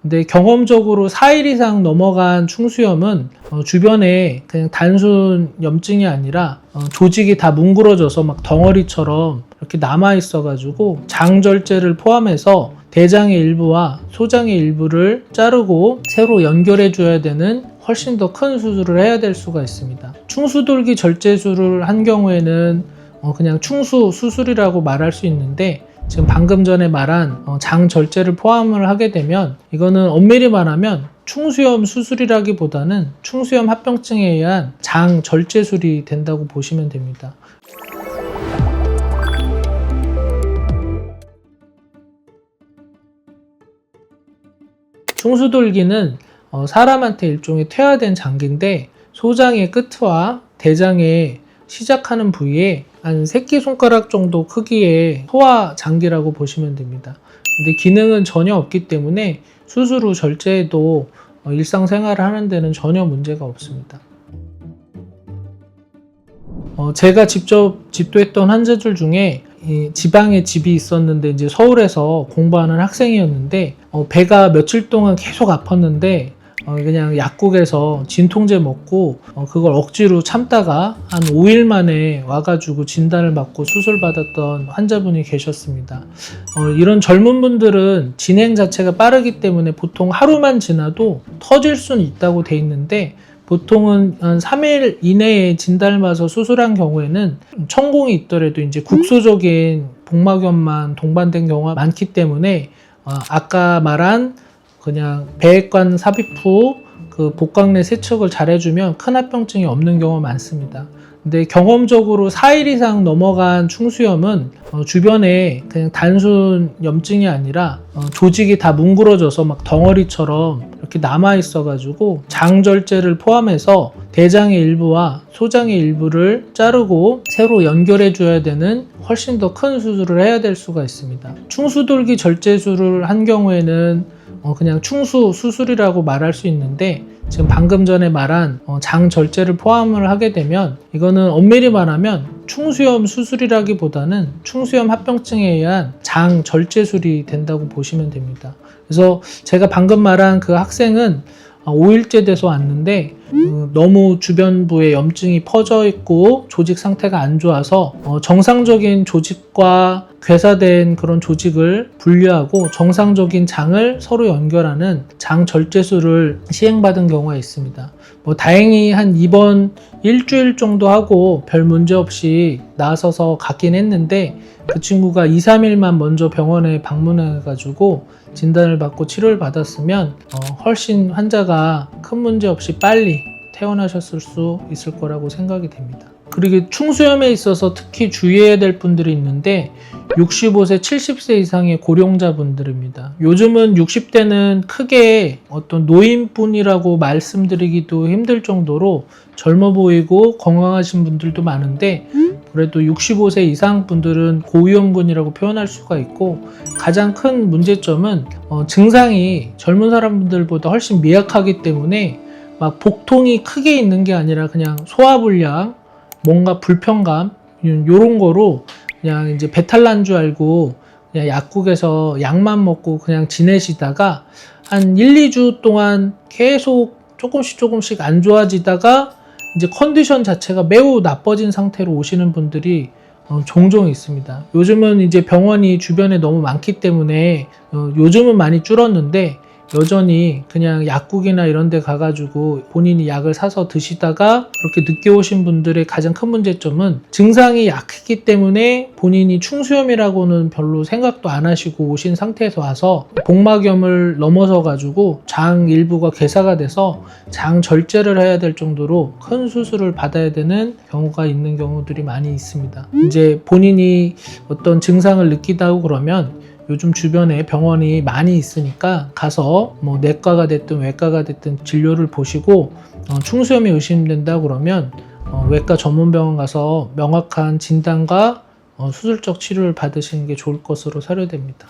근데 경험적으로 4일 이상 넘어간 충수염은 주변에 그냥 단순 염증이 아니라 조직이 다 뭉그러져서 막 덩어리처럼 이렇게 남아있어가지고 장절제를 포함해서 대장의 일부와 소장의 일부를 자르고 새로 연결해 줘야 되는 훨씬 더 큰 수술을 해야 될 수가 있습니다. 충수돌기 절제술을 한 경우에는 그냥 충수 수술이라고 말할 수 있는데, 지금 방금 전에 말한 장 절제를 포함을 하게 되면 이거는 엄밀히 말하면 충수염 수술이라기보다는 충수염 합병증에 의한 장 절제술이 된다고 보시면 됩니다. 충수돌기는 사람한테 일종의 퇴화된 장기인데, 소장의 끝과 대장의 시작하는 부위에 한 새끼손가락 정도 크기의 소화 장기라고 보시면 됩니다. 근데 기능은 전혀 없기 때문에 수술 후 절제해도 일상생활을 하는 데는 전혀 문제가 없습니다. 제가 직접 집도했던 환자들 중에 지방에 집이 있었는데 이제 서울에서 공부하는 학생이었는데 배가 며칠 동안 계속 아팠는데 그냥 약국에서 진통제 먹고 그걸 억지로 참다가 한 5일 만에 와가지고 진단을 받고 수술 받았던 환자분이 계셨습니다. 이런 젊은 분들은 진행 자체가 빠르기 때문에 보통 하루만 지나도 터질 수는 있다고 돼 있는데, 보통은 한 3일 이내에 진단을 받아서 수술한 경우에는 천공이 있더라도 이제 국소적인 복막염만 동반된 경우가 많기 때문에 아까 말한 그냥 배액관 삽입 후 그 복강내 세척을 잘 해주면 큰 합병증이 없는 경우가 많습니다. 근데 경험적으로 4일 이상 넘어간 충수염은 주변에 그냥 단순 염증이 아니라 조직이 다 뭉그러져서 막 덩어리처럼 이렇게 남아있어가지고 장절제를 포함해서 대장의 일부와 소장의 일부를 자르고 새로 연결해 줘야 되는 훨씬 더 큰 수술을 해야 될 수가 있습니다. 충수돌기 절제술을 한 경우에는 그냥 충수 수술이라고 말할 수 있는데, 지금 방금 전에 말한 장 절제를 포함을 하게 되면 이거는 엄밀히 말하면 충수염 수술이라기보다는 충수염 합병증에 의한 장 절제술이 된다고 보시면 됩니다. 그래서 제가 방금 말한 그 학생은 5일째 돼서 왔는데 너무 주변부에 염증이 퍼져 있고 조직 상태가 안 좋아서 정상적인 조직과 괴사된 그런 조직을 분리하고 정상적인 장을 서로 연결하는 장 절제술을 시행받은 경우가 있습니다. 다행히 한 입원 일주일 정도 하고 별 문제 없이 나아서서 갔긴 했는데, 그 친구가 2, 3일만 먼저 병원에 방문해가지고 진단을 받고 치료를 받았으면 훨씬 환자가 큰 문제 없이 빨리 퇴원하셨을 수 있을 거라고 생각이 됩니다. 그리고 충수염에 있어서 특히 주의해야 될 분들이 있는데 65세, 70세 이상의 고령자분들입니다. 요즘은 60대는 크게 어떤 노인뿐이라고 말씀드리기도 힘들 정도로 젊어 보이고 건강하신 분들도 많은데, 그래도 65세 이상 분들은 고위험군이라고 표현할 수가 있고, 가장 큰 문제점은 증상이 젊은 사람들보다 훨씬 미약하기 때문에 막 복통이 크게 있는 게 아니라 그냥 소화불량, 뭔가 불편감 이런 거로 그냥 이제 배탈 난 줄 알고 그냥 약국에서 약만 먹고 그냥 지내시다가 한 1, 2주 동안 계속 조금씩 안 좋아지다가 이제 컨디션 자체가 매우 나빠진 상태로 오시는 분들이 종종 있습니다. 요즘은 이제 병원이 주변에 너무 많기 때문에 요즘은 많이 줄었는데, 여전히 그냥 약국이나 이런 데 가가지고 본인이 약을 사서 드시다가 그렇게 늦게 오신 분들의 가장 큰 문제점은 증상이 약했기 때문에 본인이 충수염이라고는 별로 생각도 안 하시고 오신 상태에서 와서 복막염을 넘어서 가지고 장 일부가 괴사가 돼서 장 절제를 해야 될 정도로 큰 수술을 받아야 되는 경우가 있는 경우들이 많이 있습니다. 이제 본인이 어떤 증상을 느끼다고 그러면 요즘 주변에 병원이 많이 있으니까 가서 뭐 내과가 됐든 외과가 됐든 진료를 보시고 충수염이 의심된다 그러면 외과 전문병원 가서 명확한 진단과 수술적 치료를 받으시는 게 좋을 것으로 사료됩니다.